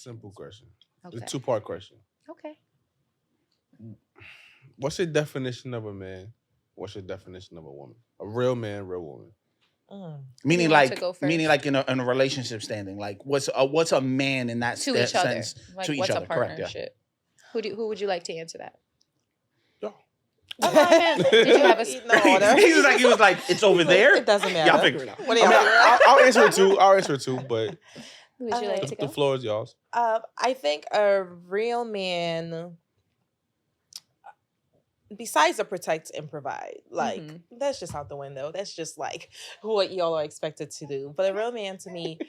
Simple question. Okay. It's a two-part question. Okay. What's your definition of a man? What's your definition of a woman? A real man, real woman. Meaning You want to like, go first? meaning like in a relationship standing. Like what's a man in that To each other. sense? Like, to each what's other, a correct? Yeah. partnership? Who would you like to answer that? Yo. Did you have a No order. he was like, it's over there. It doesn't matter. Y'all figure it out. What do y'all figure out? I'll answer it too. I'll answer it too. But Who would you like to go? the floor is y'all's. I think a real man, besides the protect and provide, like that's just out the window. That's just like what y'all are expected to do. But a real man, to me,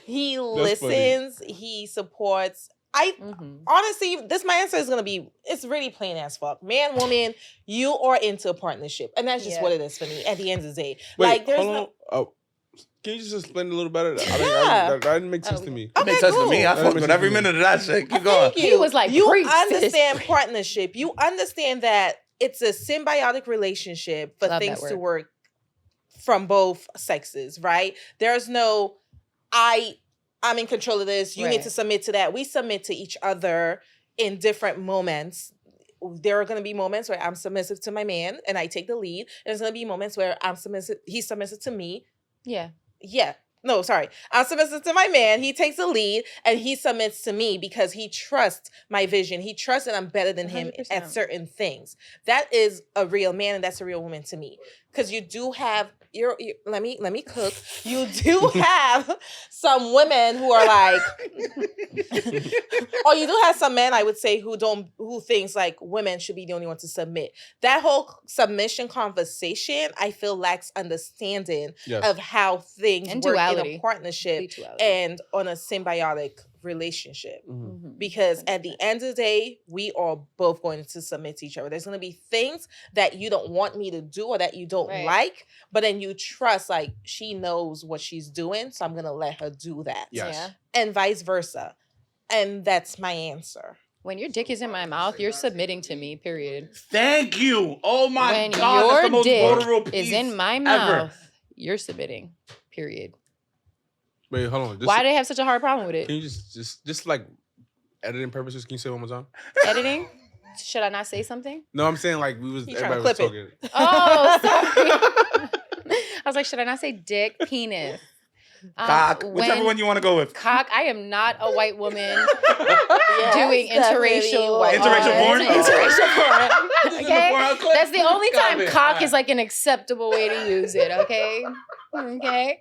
he listens, he supports. Honestly, my answer is gonna be, it's really plain as fuck. Man, woman, you are into a partnership, and that's just what it is for me. At the end of the day, Wait, like there's hold no. on. Can you just explain a little better? Yeah. That didn't make sense to me. It makes sense to me. I That fuck makes with sense every to me. minute of that shit. Keep going. Thank you. He was like, you "Preach, sis." understand partnership. You understand that it's a symbiotic relationship for Love that things to word. work from both sexes, right? There's no, I'm in control of this. You need Right. to submit to that. We submit to each other in different moments. There are going to be moments where I'm submissive to my man and I take the lead. There's going to be moments where he's submissive to me. Yeah. Yeah. No, sorry. I'm submissive to my man. He takes the lead and he submits to me because he trusts my vision. He trusts that I'm better than him 100%. at certain things. That is a real man and that's a real woman to me. Because you do have let me cook. You do have some women who are like, or you do have some men, I would say, who thinks like women should be the only one to submit. That whole submission conversation, I feel, lacks understanding of how things And work in duality. a partnership Duality. and on a symbiotic relationship. Because at the end of the day, we are both going to submit to each other. There's going to be things that you don't want me to do or that you don't Right. like, but then you trust, like, she knows what she's doing, so I'm going to let her do that. Yes. Yeah. And vice versa. And that's my answer. When your dick is in my mouth, you're submitting to me, period. Thank you. Oh my When God, that's the your most vulnerable dick piece is in my ever. mouth, you're submitting, period. Wait, hold on. Why do they have such a hard problem with it? Can you just like editing purposes? Can you say it one more time? Editing? Should I not say something? No, I'm saying like He trying to everybody was clip talking. Oh, sorry. I was like, should I not say dick, penis? Cock, whichever one you want to go with. Cock, I am not a white woman Yes, doing definitely interracial white. Interracial porn? Interracial porn. This is Okay? before I clip. That's the only time Comment. cock Alright. is like an acceptable way to use it, okay? Okay?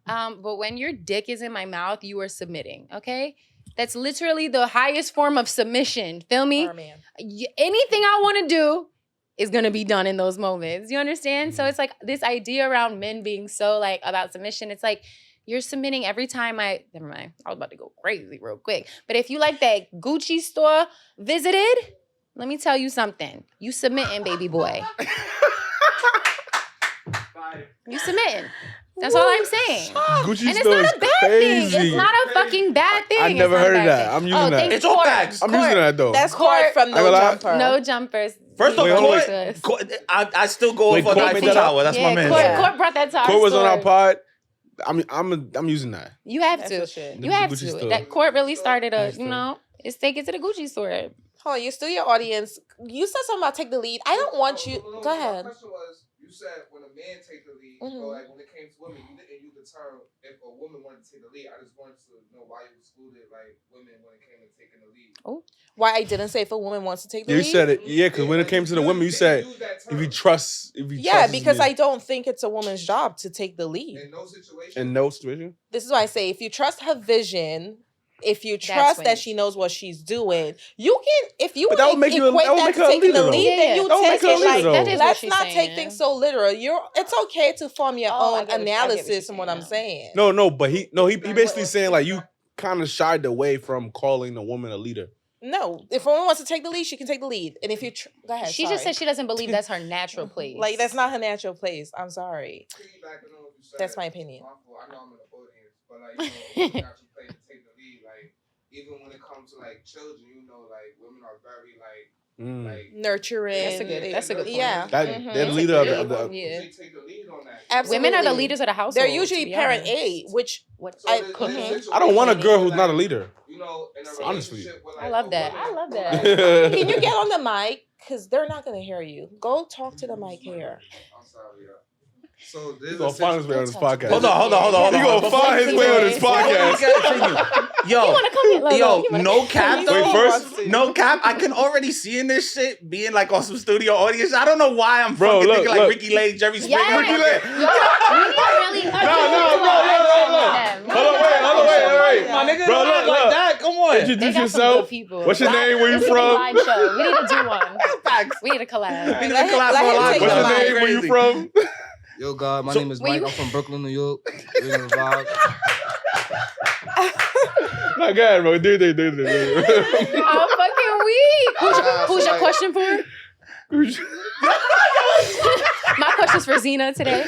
But when your dick is in my mouth, you are submitting, okay? That's literally the highest form of submission. Feel me? Or a man. Anything I want to do is going to be done in those moments. You understand? So it's like this idea around men being so like about submission. It's like you're submitting every time never mind. I was about to go crazy real quick. But if you like that Gucci store visited, let me tell you something. You submitting, baby boy. You submitting. That's all I'm saying. Gucci And it's store not is a bad crazy. thing. It's not a fucking bad thing. I It's never not a heard of bad that. thing. I'm using that. thanks, It's all Court. facts. I'm using that though. That's Court- court from I ain't No gonna lie. Jumper. No jumpers. First off, Wait, hold on, Court, I still go Wait, for Court the made Eiffel that up? Tower. That's my man. Court, Yeah. Court brought that to our Court was on our store. pod. I'm using that. You have That's to. the shit. You have Gucci to. store. That Court really started Gucci store. it's take it to the Gucci store. Hold on, you still your audience. You said something about take the lead. I don't want you. No, Go ahead. My question was, you said when a man take the lead, Mhm. or like when it came to women, you didn't use the term if a woman wanted to take the lead. I just wanted to know why you excluded like women when it came to taking the lead. Why I didn't say if a woman wants to take the You lead? said it. Yeah, because when it came to the women, you said if you trust. Yeah, because I don't think it's a woman's job to take the lead. In no situation. in no situation. This is why I say if you trust her vision, if you That's trust when that you- she knows what she's doing, you can. If you But that want would make to you a- equate that would that make to her a taking the leader, lead, though. then you Yeah, that would take make her a it leader, like though. That is what let's she's not take saying. things so literal. It's okay to form your Oh, I own get what- I get what analysis you're from what I'm saying. No, but he basically saying like you kind of shied away from calling a woman a leader. No, if a woman wants to take the lead, she can take the lead. And if you go ahead, She just said she doesn't believe that's her natural place. like that's not her natural place. I'm sorry. Piggybacking on what you said, That's my opinion. I know I'm in the audience, but like you know, natural play to take the lead. Like even when it comes to like children, you know, like women are very like Nurturing. That's a good point. Yeah. That Mhm. they're the leader of That's a the. good- Yeah. They take the lead on that. Absolutely. Women are the leaders of the household. They're to usually be parent honest. A, which What? So I- there's cooking. situations I don't want a where, girl who's like, not a leader. You know, in a Honestly. relationship with, I like, love a that. woman I love who, that. like- can you get on the mic? Because they're not going to hear you. Go talk to the mic here. I'm sorry, yeah. So there's He's gonna find his way on this podcast. Hold on. He gonna find his way on this podcast. Yo, You wanna come in, Logo? yo, You wanna- no cap though. Wait, first- No cap. I can already see in this shit being like on some studio audience. I don't know why I'm Bro, fucking look, thinking like look. Ricky Lake, Jerry Springer. Yeah. Ricky Lake. Yo, we really No, wait. My nigga, Bro, don't look, act like look. that. Come on. Introduce yourself. What's your name? Where you from? Live show. We need to do one. Facts. We need to collab. We need to Let collab him for a live take What's show. your the mic. name? Where you Crazy. from? Yo, God, my So- name is Where Mike. you- I'm from Brooklyn, New York. We're in the vibe. Not good, bro. Do. I'm fucking weak. Who's your question for? My question's for Zena today.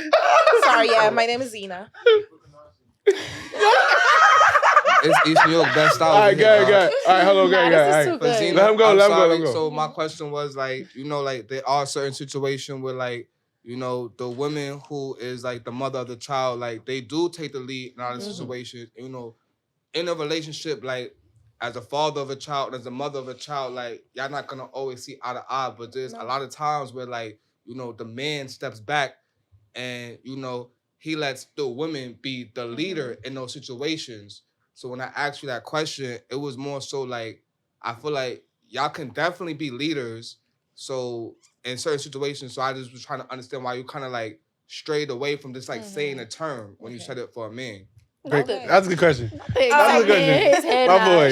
Sorry, yeah, my name is Zena. It's East New York best style. All right, over here, go. dog. All right, hello, Nah, go. this is All right. too But good. Zena, Let him go, I'm let him go, sorry. let him go. So my question was like, you know, like there are certain situations where like, you know, the woman who is like the mother of the child, like they do take the lead in all the situations. You know, in a relationship, like as a father of a child, as a mother of a child, like y'all not gonna always see eye to eye. But there's a lot of times where like, you know, the man steps back and, you know, he lets the women be the leader in those situations. So when I asked you that question, it was more so like, I feel like y'all can definitely be leaders. So in certain situations, so I just was trying to understand why you kind of like strayed away from just like saying a term when you said it for a man. Great. That's a good question. That's That's a good question.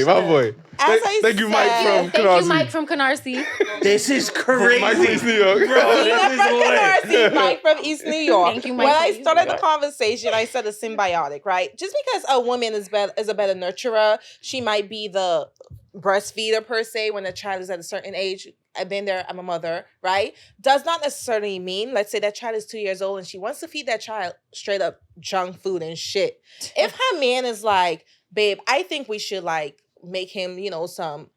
My boy. As I Thank you, Mike said- from Thank you, Canarsie. Mike from Canarsie. This is crazy. Mike from East New York. Bro, Zena this from is lit. Canarsie, Mike from East New York. Thank you, Mike When from I East started New the York. conversation, I said a symbiotic, right? Just because a woman is a better nurturer, she might be the breastfeeder per se when the child is at a certain age. I've been there, I'm a mother, right? Does not necessarily mean, let's say that child is 2 years old and she wants to feed that child straight up junk food and shit. If her man is like, babe, I think we should like make him, you know, some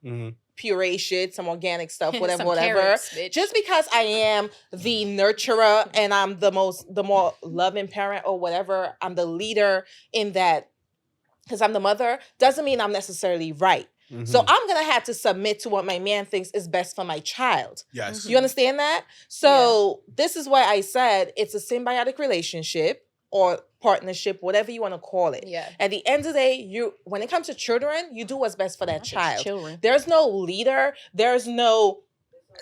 puree shit, some organic stuff, whatever, Some whatever. carrots, bitch. Just because I am the nurturer and I'm the more loving parent or whatever, I'm the leader in that because I'm the mother, doesn't mean I'm necessarily right. So I'm going to have to submit to what my man thinks is best for my child. Yes. You understand that? So this is why I said it's a symbiotic relationship or partnership, whatever you want to call it. Yeah. At the end of the day, when it comes to children, you do what's best for that child. Children. There's no leader. There's no,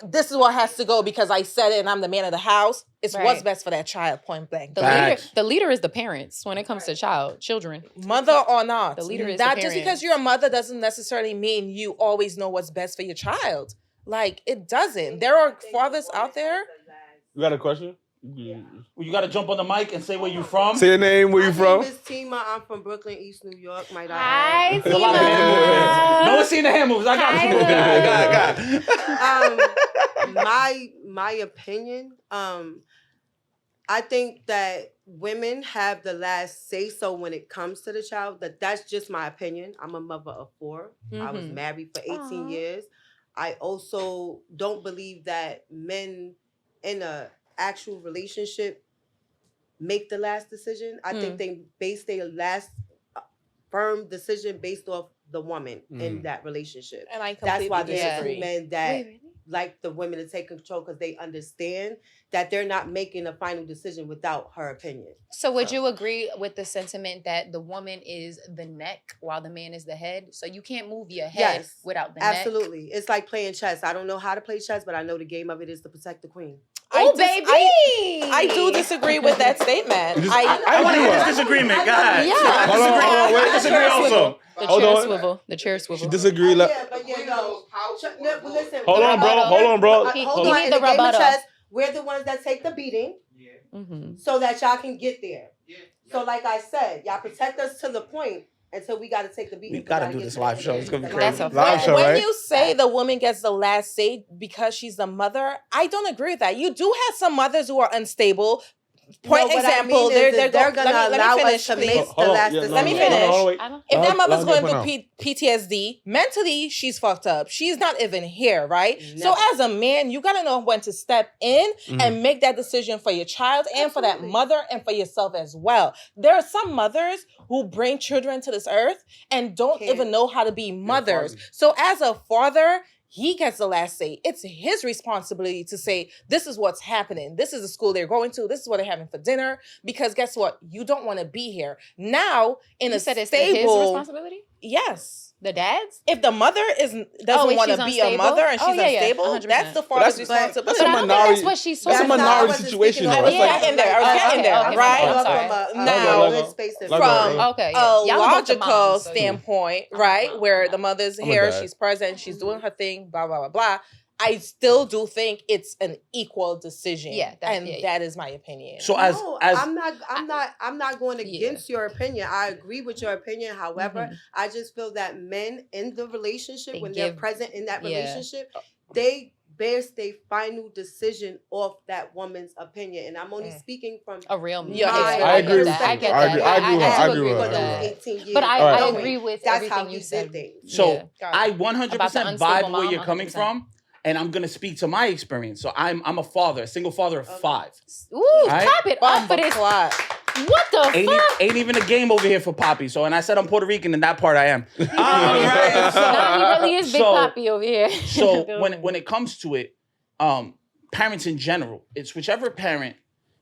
this is what has to go because I said it and I'm the man of the house. It's what's Right. best for that child, point blank. The leader is the parents when it comes to children. Mother or not. The leader is not the just because parents. you're a mother doesn't necessarily mean you always know what's best for your child. Like, it doesn't. There are fathers out there. You got a question? You got to jump on the mic and say where you from. Say your name, where you from? My name is Tima. I'm from Brooklyn, East New York. Might I Hi, add? There's a lot of hand movements. No one's seen the hand moves. I got you. My opinion. I think that women have the last say so when it comes to the child. That's just my opinion. I'm a mother of 4. I was Mhm. married for 18 Aw. years. I also don't believe that men in a actual relationship make the last decision. I think they base their last firm decision based off the woman in that relationship. And I That's why completely there's disagree. two men that like the women to take control because they understand that they're not making a final decision without her opinion. So would you agree with the sentiment that the woman is the neck while the man is the head? So you can't move your head Yes, without the neck. Absolutely. It's like playing chess. I don't know how to play chess, but I know the game of it is to protect the queen. Oh, baby! I do disagree with that statement. You just- I want to hear this disagreement. Go ahead. Yeah. I Hold on, disagree. hold on, wait. I disagree also. The Hold chair on. swivel. The chair She swivel. disagree. But no. Listen. Hold on, bro. Hold on, bro. Hold He on. need In the the game of rebuttal. chess, we're the ones that take the beating Mm-hmm. so that y'all can get there. Yeah. So like I said, y'all protect us to the point until we got to take the beating. We gotta do this live show. It's gonna be That's crazy. a Live fact. show, When right? you say the woman gets the last say because she's the mother, I don't agree with that. You do have some mothers who are unstable. point what I example, mean is they're they're gonna let allow me us finish, to please. make the last decision. Let me finish. I don't- If that mother's going let her through PTSD, mentally she's fucked up. She's not even here, right? So as a man, you gotta know when to step in and make that decision for your child and for that mother and for yourself as well. There are some mothers who bring children to this earth and don't even know how to be mothers. So as a father, he gets the last say. It's his responsibility to say, this is what's happening. This is the school they're going to. This is what they're having for dinner. Because guess what? You don't want to be here. Now, in You a said it's stable... his responsibility? Yes. The dad's? If the mother doesn't if want to she's be a unstable? mother and Oh, she's yeah, yeah, unstable, 100%. that's the father's that's responsibility. a But I don't think minority- that's what she's that's a talking minority about. situation, I though. was That's like- getting there. I was getting there, okay, right? I'm sorry. Now, from Okay, yeah. a Y'all are both the logical moms, so yeah. standpoint, right, where the mother's I'm a here, dad. she's present, she's doing her thing, blah, blah, blah, blah. I still do think it's an equal decision. Yeah, that is my opinion. So No, as I'm not going against your opinion. I agree with your opinion. However, I just feel that men in the relationship, They when they're give- present in that yeah. relationship, they base their final decision off that woman's opinion. And I'm only speaking from A real man. Yeah, I agree with that. I you. get I that. agree- I agree with her. I do agree with for her. those that. 18 years. But I Alright. agree with That's everything how you he said. did things. So Yeah. I About 100% the vibe unstable where you're mom, coming 100%. from, and I'm gonna speak to my experience. So I'm a father, a single father of 5. Ooh, Right? clap it up for this. Clock. What the Ain't, fuck? ain't even a game over here for Poppy. So, and I said I'm Puerto Rican, and that part I am. Right, Nah, he really is Big so- Poppy over here. So when it comes to it, parents in general, it's whichever parent,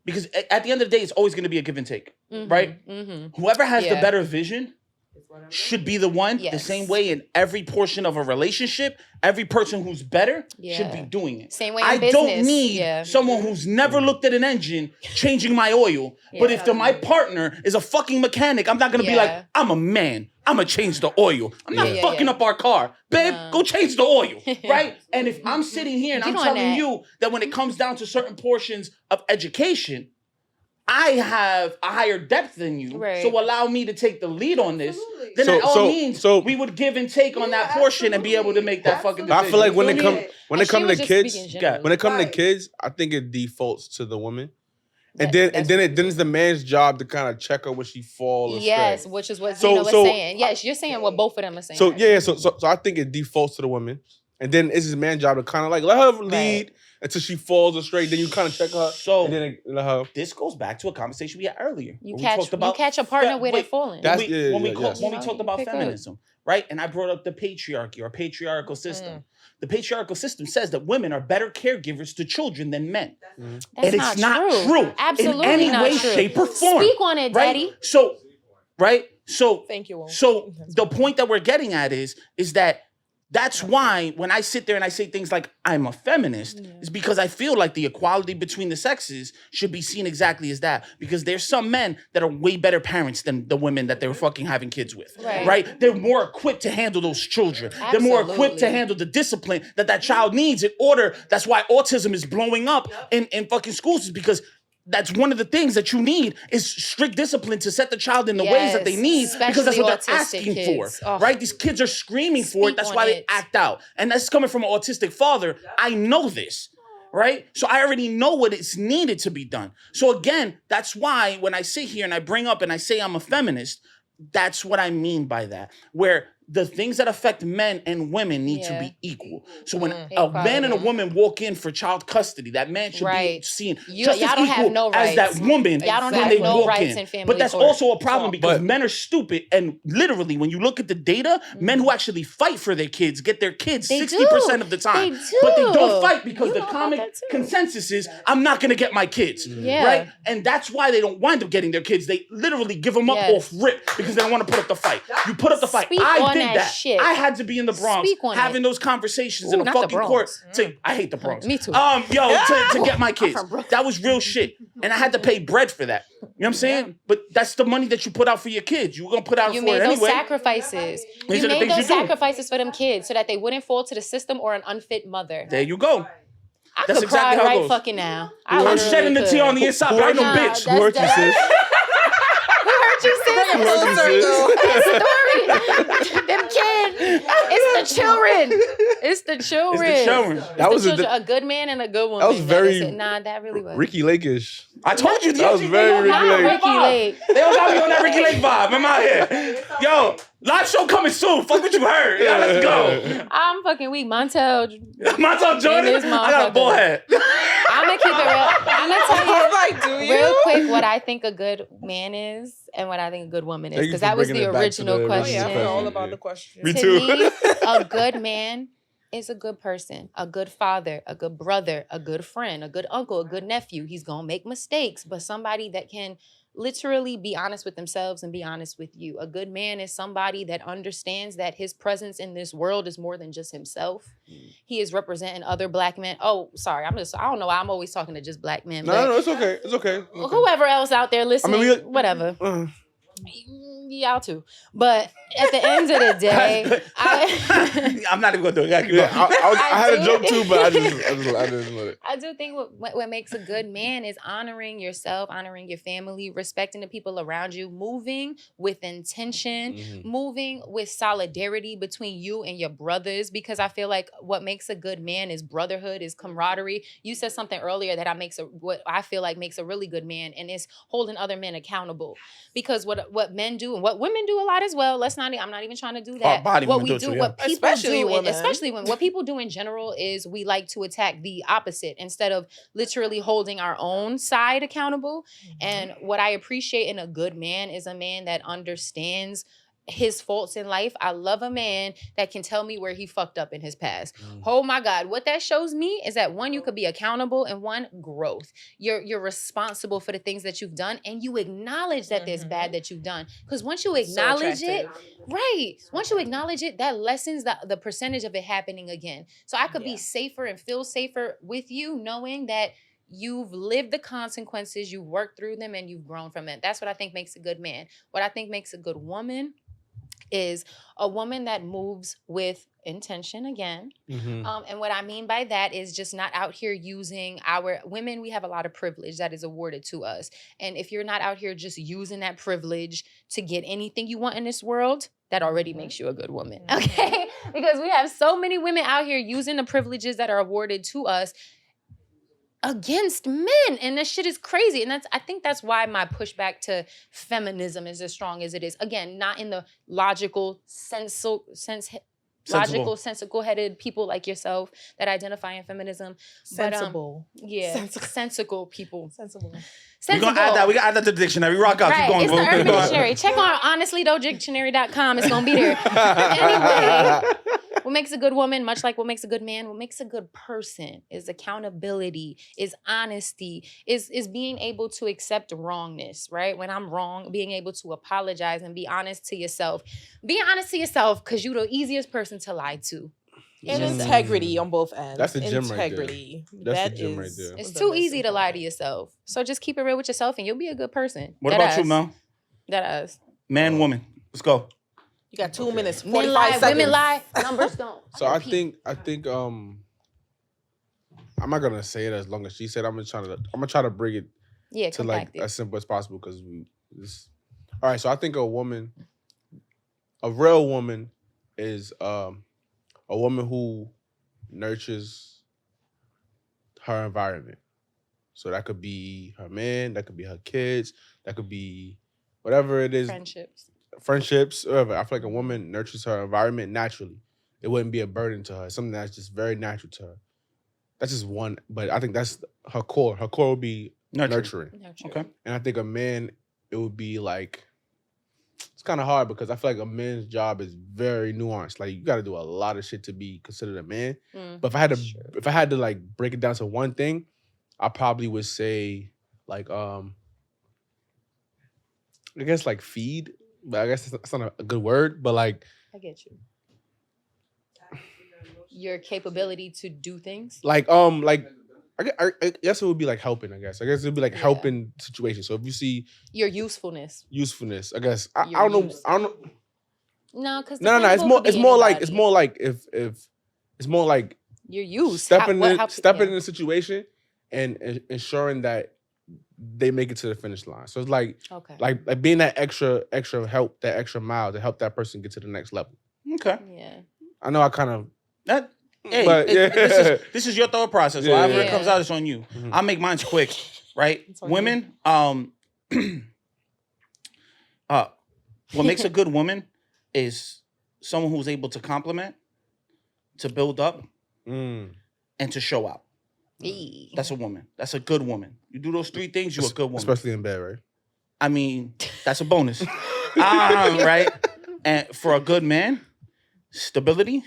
because at the end of the day, it's always going to be a give and take, right? Mm-hmm. Whoever has the Yeah. better vision should be the one. The Yes. same way in every portion of a relationship, every person who's better should be Yeah. doing it. Same way in I business. don't need Yeah. someone who's never looked at an engine changing my oil. But if my partner is a fucking mechanic, I'm not gonna be like, Yeah. I'm a man. I'm gonna change the oil. I'm not Yeah. fucking up our car. Babe, No. go change the oil. Right? And if I'm sitting here and Get I'm on telling that. you that when it comes down to certain portions of education, I have a higher depth than you, Right. so allow me to take the lead on this. Absolutely. Then So- that all so- means so- we would give and take on that portion and be able to make that fucking Absolutely. decision. I feel like when You it feel come me? when it She come to was just kids, speaking generally. when it come to Right. kids, I think it defaults to the woman. And That- then it's the man's job to kind of check her when she falls astray. Yes, which is what So- Zena was so- saying. Yes, you're saying what both of them are saying. So yeah, so I think it defaults to the woman, and then it's his man's job to kind of like let her lead until she falls astray. Then you kind of check her. So- and then let her. This goes back to a conversation we had earlier. You where we catch talked about a partner with wait, it falling. That's- when we, yeah, when we yeah, call- yes. when we You know, talked you about pick up. feminism, right? And I brought up the patriarchy or patriarchal system. The patriarchal system says that women are better caregivers to children than men. That's And it's not true Absolutely in any not way, true. shape, or form. Speak on it, right? Daddy. So, right? So, Thank you, Will. So the point that we're getting at is that that's why when I sit there and I say things like I'm a feminist, is because I feel like the equality between the sexes should be seen exactly as that. Because there's some men that are way better parents than the women that they're fucking having kids with. Right. They're more equipped to handle those children. They're more equipped to Absolutely. handle the discipline that child needs in order. That's why autism is blowing up in fucking schools, is because that's one of the things that you need is strict discipline to set the child in the ways that they Yes, need, because that's what especially they're autistic asking kids. for, Oh. right? These kids are screaming for it. Speak That's on why they it. act out. And that's coming from an autistic father. I know this, right? So I already know what is needed to be done. So again, that's why when I sit here and I bring up and I say I'm a feminist, that's what I mean by that. Where the things that affect men and women need to be equal. So when a man and a woman walk in for child custody, that man should be Right. seen You- just y'all as don't have equal no as that rights. woman Y'all don't when have they no walk rights in. in family But that's court. also a problem because But- men are stupid, and literally when you look at the data, men who actually fight for their kids get their kids They 60% of the time. They But they do. don't fight because You the know about comic that too. consensus is I'm not gonna get my kids. Yeah. Right? And that's why they don't wind up getting their kids. They literally give them up Yes. off rip because they don't want to put up the fight. You put up the fight. Speak I on did that that. shit. I had to be in the Bronx Speak on having it. those conversations in Ooh, a not the fucking court. Bronx. I hate the Bronx. Me too. To get my kids. from Brooklyn. That was real shit. And I had to pay bread for that. You know what I'm saying? But that's the money that you put out for your kids. You were gonna put out You for made it those anyway. sacrifices. These You are the made things those you do. sacrifices for them kids so that they wouldn't fall to the system or an unfit mother. There you go. I That's could exactly cry how it right goes. fucking now. I'm literally shedding the could. tea on the inside, but I ain't no Nah, bitch. Who hurt you, sis? Who hurt you, sis? Who hurt you, sis? Story. Them kids. It's the children. It's the children. It's the children. That was a good man and a good woman. was very Nah, that really was. Ricky Lake-ish. I told you That was very Not Ricky Lake. They don't got me on that Ricky Lake vibe. I'm out here. Yo, live show coming soon. Fuck what you heard. Yeah, let's go. I'm fucking weak. Montel. Montel Jordan. This I got a motherfucker. bull head. I'm gonna keep it real. I'm gonna tell you Like, do you? real quick what I think a good man is and what I think a good woman is, Thank you because for that was bringing the it back to original the Oh question. yeah, I original know all question. about the question. Me To too. me, a good man is a good person, a good father, a good brother, a good friend, a good uncle, a good nephew. He's gonna make mistakes, but somebody that can literally be honest with themselves and be honest with you. A good man is somebody that understands that his presence in this world is more than just himself. He is representing other black men. Oh, sorry, I don't know why I'm always talking to just black men, but No, it's okay. It's okay. whoever else out there listening, we- whatever. Uh, Y'all too. But at the end of the day, I'm not even gonna do it. yeah, I had a do. joke too, but I didn't let it. I do think what makes a good man is honoring yourself, honoring your family, respecting the people around you, moving with intention, moving with solidarity between you and your brothers. Because I feel like what makes a good man is brotherhood, is camaraderie. You said something earlier that what I feel like makes a really good man, and it's holding other men accountable. Because what men do and what women do a lot as well. I'm not even trying to do that. Body What women we do it do, too, what yeah. people Especially do, women. especially when what people do in general is we like to attack the opposite instead of literally holding our own side accountable. And what I appreciate in a good man is a man that understands his faults in life. I love a man that can tell me where he fucked up in his past. Oh my God. What that shows me is that one, you could be accountable, and one, growth. You're responsible for the things that you've done, and you acknowledge that there's bad that you've done. Because once you acknowledge it, right. Once you acknowledge it, that lessens the percentage of it happening again. So I could be safer and feel safer with you knowing that you've lived the consequences, you've worked through them, and you've grown from it. That's what I think makes a good man. What I think makes a good woman is a woman that moves with intention again. And what I mean by that is just not out here using our women. We have a lot of privilege that is awarded to us. And if you're not out here just using that privilege to get anything you want in this world, that already makes you a good woman. Okay? Because we have so many women out here using the privileges that are awarded to us against men, and that shit is crazy. And I think that's why my pushback to feminism is as strong as it is. Again, not in the logical sensical-headed people like yourself that identify in feminism. Sensible. But, sensical people. Sensible. We're gonna add that. We gotta add that to the dictionary. Rock out. Right, Keep going, it's the bro. Urban Dictionary. Check on honestly.dictionary.com. It's gonna be there. Anyway, what makes a good woman, much like what makes a good man, what makes a good person is accountability, is honesty, is being able to accept wrongness, right? When I'm wrong, being able to apologize and be honest to yourself. Be honest to yourself, because you're the easiest person to lie to. And integrity on both ends. That's the gym right there. Integrity. That's the gym right there. It's too easy to lie to yourself. So just keep it real with yourself and you'll be a good person. What about you, Mel? That ass. Man, woman. Let's go. You got 2 minutes, Men 45 lie, seconds. women lie, numbers don't. So I think I'm not gonna say it as long as she said. I'm gonna try to bring it to like as simple as possible because all right. So I think a real woman is a woman who nurtures her environment. So that could be her man, that could be her kids, that could be whatever it is. Friendships, whatever. I feel like a woman nurtures her environment naturally. It wouldn't be a burden to her. It's something that's just very natural to her. That's just one, but I think that's her core. Her core would be nurturing. Okay. And I think a man, it would be like, it's kind of hard because I feel like a man's job is very nuanced. Like you got to do a lot of shit to be considered a man. But if I had to like break it down to one thing, I probably would say like I guess like feed. But I guess that's not a good word. But like I get you. Your capability to do things. I guess it would be like helping. I guess it would be like helping situations. So if you see your usefulness, I guess I don't know. No, because no. It's more like if it's more like your use stepping in a situation and ensuring that they make it to the finish line. So it's like like being that extra help, that extra mile to help that person get to the next level. Okay. Yeah. I know I kind of Hey, but, this is your thought process. Yeah, However yeah. it comes out, it's on you. I'll make mine quick, right? It's on Women, what makes a good woman is someone who's able to compliment, to build up, Mm. and to show out. Eee. That's a woman. That's a good woman. You do those 3 things, you're a good woman. Especially in bed, right? I mean, that's a bonus. Right? And for a good man, stability,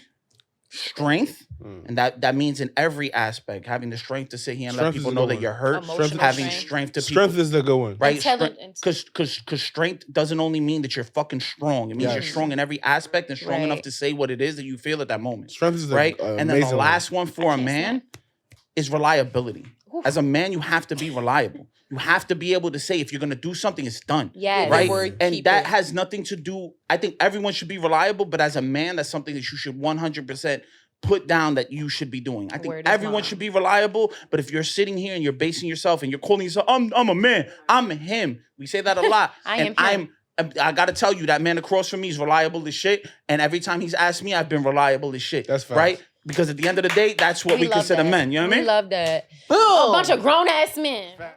strength, and that means in every aspect, having the strength to sit here and let Strength is people a know good that one. you're hurt, Emotional having strength. strength to Strength people. is the good one. Right? Intelligence. Because strength doesn't only mean that you're fucking strong. It means Yes. you're strong in every aspect and strong enough Right. to say what it is that you feel at that moment. Strength is Right? a And then the amazing last one for a can't man is reliability. As a man, you have to be reliable. You have to be able to say if you're gonna do something, it's done. Yes. Right? Word And keeper. that has nothing to do. I think everyone should be reliable, but as a man, that's something that you should 100% put down that you should be doing. I think Word is everyone bond. should be reliable, but if you're sitting here and you're basing yourself and you're calling yourself, I'm a man, I'm him. We say that a lot. I I gotta tell you, that man across from me is reliable as shit. And every time he's asked me, I've been reliable as shit. That's facts. right. Because at the end of the day, that's what we love consider that. men. You know what I mean? We love that. Boom. A bunch of grown ass men.